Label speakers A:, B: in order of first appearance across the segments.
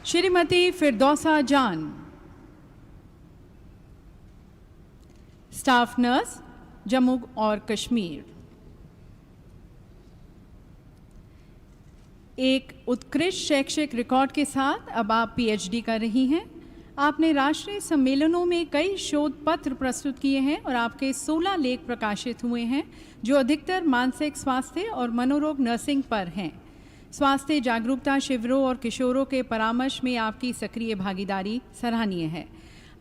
A: श्रीमती फिरदौसा जान, staff nurse, Jammu और कश्मीर। एक उत्कृष्ट शैक्षिक रिकॉर्ड के साथ अब आप पीएचडी कर रही हैं। आपने राष्ट्रीय सम्मेलनों में कई शोध पत्र प्रस्तुत किए हैं और आपके 16 लेख प्रकाशित हुए हैं जो अधिकतर मानसिक स्वास्थ्य और मनोरोग नर्सिंग पर हैं। स्वास्थ्य जागरूकता शिविरों और किशोरों के परामर्श में आपकी सक्रिय भागीदारी सराहनीय है।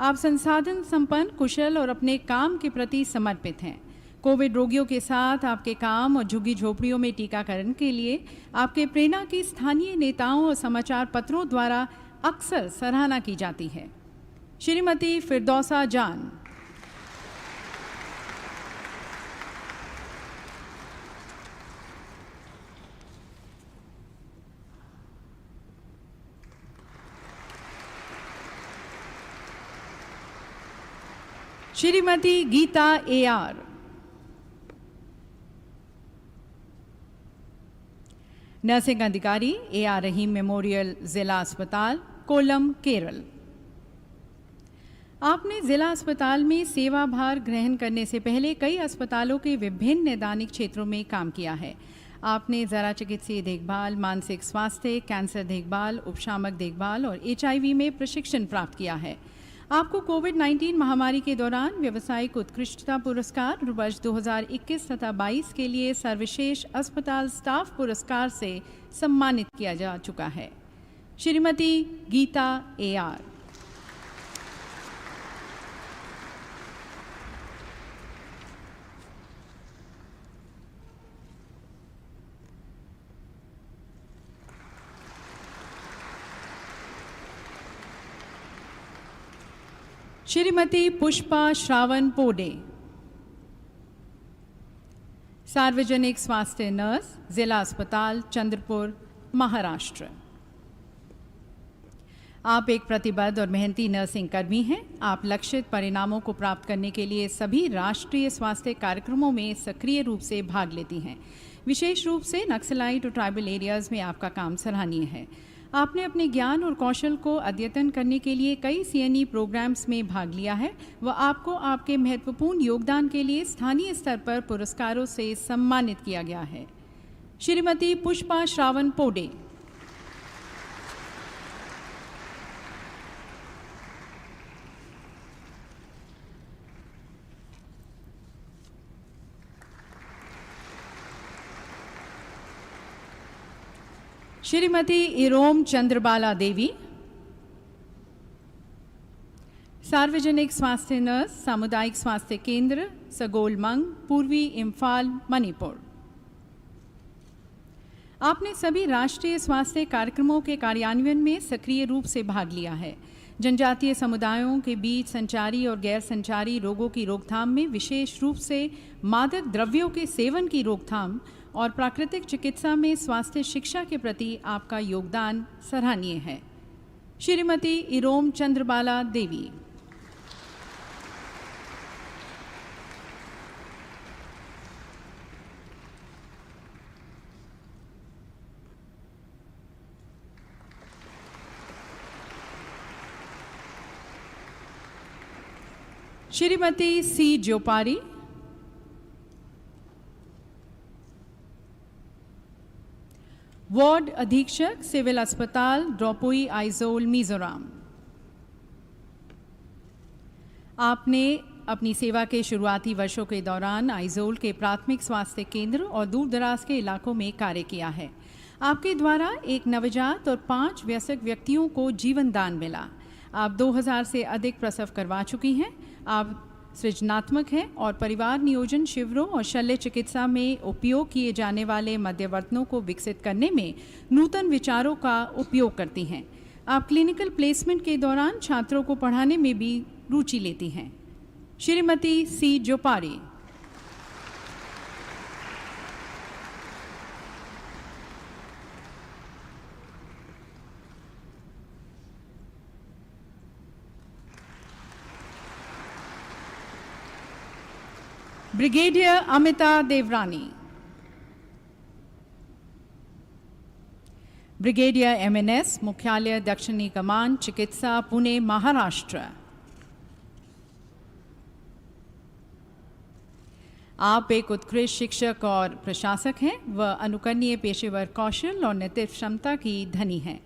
A: आप संसाधन संपन्न, कुशल और अपने काम के प्रति समर्पित हैं। कोविड रोगियों के साथ आपके काम और झुग्गी झोपड़ियों में टीकाकरण के लिए आपके प्रेरणा की स्थानीय नेताओं और समाचार पत्रों द्वारा अक्सर सराहना की जाती है। श्रीमती फिरदौसा जान, श्रीमती गीता AR, नर्सिंग अधिकारी AR रहीम मेमोरियल जिला अस्पताल, कोल्लम, केरल। आपने जिला अस्पताल में सेवा भार ग्रहण करने से पहले कई अस्पतालों के विभिन्न नैदानिक क्षेत्रों में काम किया है। आपने जरा चिकित्सीय देखभाल, मानसिक स्वास्थ्य, कैंसर देखभाल, उपशामक देखभाल और HIV में प्रशिक्षण प्राप्त किया है। आपको कोविड-19 महामारी के दौरान व्यावसायिक उत्कृष्टता पुरस्कार वर्ष 2021 तथा 22 के लिए सर्वश्रेष्ठ अस्पताल स्टाफ पुरस्कार से सम्मानित किया जा चुका है। श्रीमती गीता AR, श्रीमती पुष्पा श्रावण पोडे, सार्वजनिक स्वास्थ्य नर्स, जिला अस्पताल, चंद्रपुर, महाराष्ट्र। आप एक प्रतिबद्ध और मेहनती नर्सिंग कर्मी हैं। आप लक्षित परिणामों को प्राप्त करने के लिए सभी राष्ट्रीय स्वास्थ्य कार्यक्रमों में सक्रिय रूप से भाग लेती हैं। विशेष रूप से नक्सलाइट और ट्राइबल एरियाज में आपका काम सराहनीय है। आपने अपने ज्ञान और कौशल को अद्यतन करने के लिए कई CNE प्रोग्राम्स में भाग लिया है व आपको आपके महत्वपूर्ण योगदान के लिए स्थानीय स्तर पर पुरस्कारों से सम्मानित किया गया है। श्रीमती पुष्पा श्रावण पोडे, श्रीमती इरोम चंद्रबाला देवी, सार्वजनिक स्वास्थ्य नर्स, सामुदायिक स्वास्थ्य केंद्र, सगोलमंग, पूर्वी इम्फाल, मणिपुर। आपने सभी राष्ट्रीय स्वास्थ्य कार्यक्रमों के कार्यान्वयन में सक्रिय रूप से भाग लिया है। जनजातीय समुदायों के बीच संचारी और गैर संचारी रोगों की रोकथाम में, विशेष रूप से मादक द्रव्यों के सेवन की रोकथाम और प्राकृतिक चिकित्सा में स्वास्थ्य शिक्षा के प्रति आपका योगदान सराहनीय है। श्रीमती इरोम चंद्रबाला देवी, श्रीमती C जोपारी, वार्ड अधीक्षक, सिविल अस्पताल, ड्रोपुई, आइजोल, मिजोरम। आपने अपनी सेवा के शुरुआती वर्षों के दौरान आइजोल के प्राथमिक स्वास्थ्य केंद्र और दूर दराज के इलाकों में कार्य किया है। आपके द्वारा एक नवजात और 5 वयस्क व्यक्तियों को जीवन दान मिला। आप 2000 से अधिक प्रसव करवा चुकी हैं। आप सृजनात्मक हैं और परिवार नियोजन शिविरों और शल्य चिकित्सा में उपयोग किए जाने वाले मध्यवर्तनों को विकसित करने में नूतन विचारों का उपयोग करती हैं। आप क्लिनिकल प्लेसमेंट के दौरान छात्रों को पढ़ाने में भी रुचि लेती हैं। श्रीमती C जोपारी, ब्रिगेडियर अमिता देवरानी, ब्रिगेडियर MNS, मुख्यालय दक्षिणी कमान, चिकित्सा, पुणे, महाराष्ट्र। आप एक उत्कृष्ट शिक्षक और प्रशासक हैं व अनुकरणीय पेशेवर कौशल और नेतृत्व क्षमता की धनी हैं।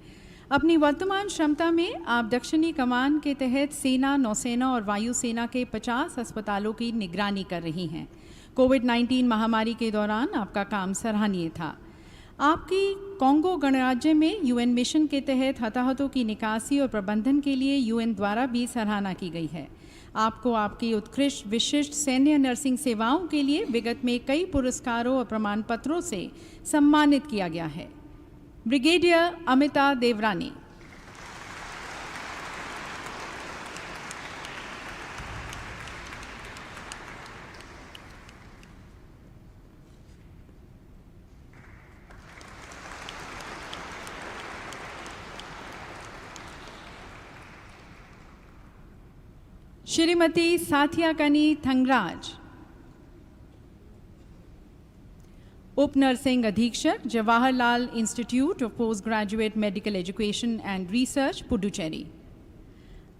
A: अपनी वर्तमान क्षमता में आप दक्षिणी कमान के तहत सेना, नौसेना और वायुसेना के 50 अस्पतालों की निगरानी कर रही हैं। कोविड-19 महामारी के दौरान आपका काम सराहनीय था। आपकी कॉन्गो गणराज्य में UN मिशन के तहत हताहतों की निकासी और प्रबंधन के लिए UN द्वारा भी सराहना की गई है। आपको आपकी उत्कृष्ट विशिष्ट सैन्य नर्सिंग सेवाओं के लिए विगत में कई पुरस्कारों और प्रमाण पत्रों से सम्मानित किया गया है। ब्रिगेडियर अमिता देवरानी। श्रीमती साथियाकनी थंगराज, उप नर्सिंग अधीक्षक, Jawaharlal institute of post graduate medical education and research, Puducherry.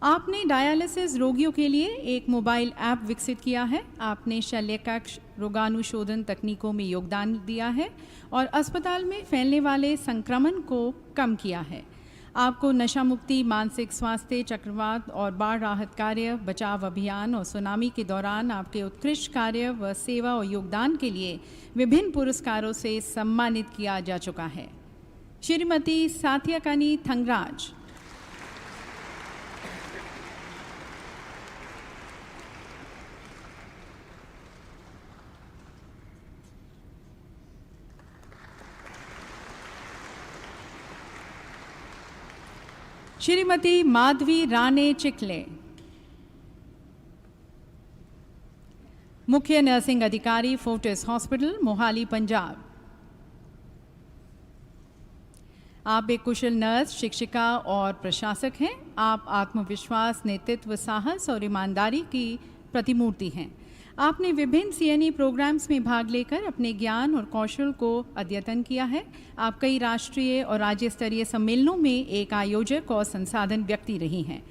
A: आपने डायलिसिस रोगियों के लिए एक मोबाइल ऐप विकसित किया है। आपने शल्यकक्ष रोगानुशोधन तकनीकों में योगदान दिया है और अस्पताल में फैलने वाले संक्रमण को कम किया है। आपको नशा मुक्ति, मानसिक स्वास्थ्य, चक्रवात और बाढ़ राहत कार्य, बचाव अभियान और सुनामी के दौरान आपके उत्कृष्ट कार्य व सेवा और योगदान के लिए विभिन्न पुरस्कारों से सम्मानित किया जा चुका है। श्रीमती साथियाकनी थंगराज। श्रीमती माधवी राणे चिकले, मुख्य नर्सिंग अधिकारी, फोर्टिस हॉस्पिटल, मोहाली, पंजाब। आप एक कुशल नर्स, शिक्षिका और प्रशासक हैं। आप आत्मविश्वास, नेतृत्व, साहस और ईमानदारी की प्रतिमूर्ति हैं। आपने विभिन्न CNE प्रोग्राम्स में भाग लेकर अपने ज्ञान और कौशल को अद्यतन किया है। आप कई राष्ट्रीय और राज्य स्तरीय सम्मेलनों में एक आयोजक और संसाधन व्यक्ति रही हैं।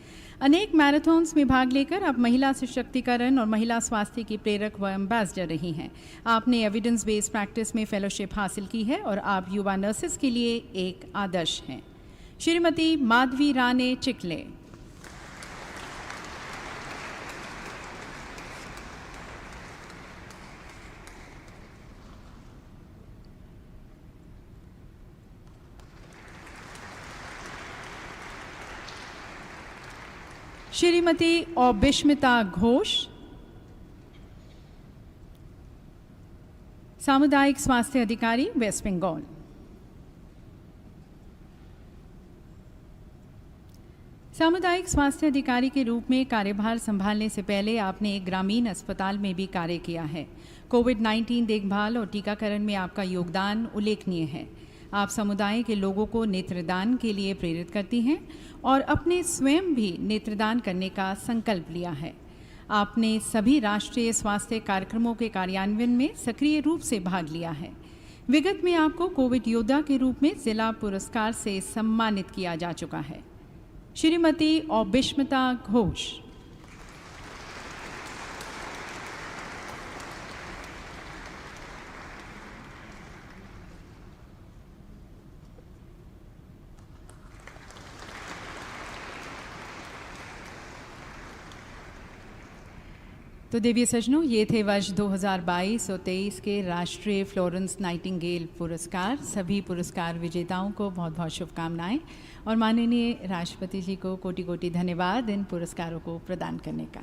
A: अनेक मैराथन्स में भाग लेकर आप महिला सशक्तिकरण और महिला स्वास्थ्य की प्रेरक व एम्बेसडर रही हैं। आपने एविडेंस बेस्ड प्रैक्टिस में फेलोशिप हासिल की है और आप युवा नर्सेस के लिए एक आदर्श हैं। श्रीमती माधवी राणे चिकले। श्रीमती औबिस्मिता घोष, सामुदायिक स्वास्थ्य अधिकारी, वेस्ट बंगाल। सामुदायिक स्वास्थ्य अधिकारी के रूप में कार्यभार संभालने से पहले आपने एक ग्रामीण अस्पताल में भी कार्य किया है। कोविड-19 देखभाल और टीकाकरण में आपका योगदान उल्लेखनीय है। आप समुदाय के लोगों को नेत्रदान के लिए प्रेरित करती हैं और अपने स्वयं भी नेत्रदान करने का संकल्प लिया है। आपने सभी राष्ट्रीय स्वास्थ्य कार्यक्रमों के कार्यान्वयन में सक्रिय रूप से भाग लिया है। विगत में आपको कोविड योद्धा के रूप में जिला पुरस्कार से सम्मानित किया जा चुका है। श्रीमती औबिस्मिता घोष। तो देवी सज्जनों, ये थे वर्ष 2022 और 23 के राष्ट्रीय फ्लोरेंस नाइटिंगेल पुरस्कार। सभी पुरस्कार विजेताओं को बहुत बहुत शुभकामनाएं और माननीय राष्ट्रपति जी को कोटि कोटि धन्यवाद इन पुरस्कारों को प्रदान करने का।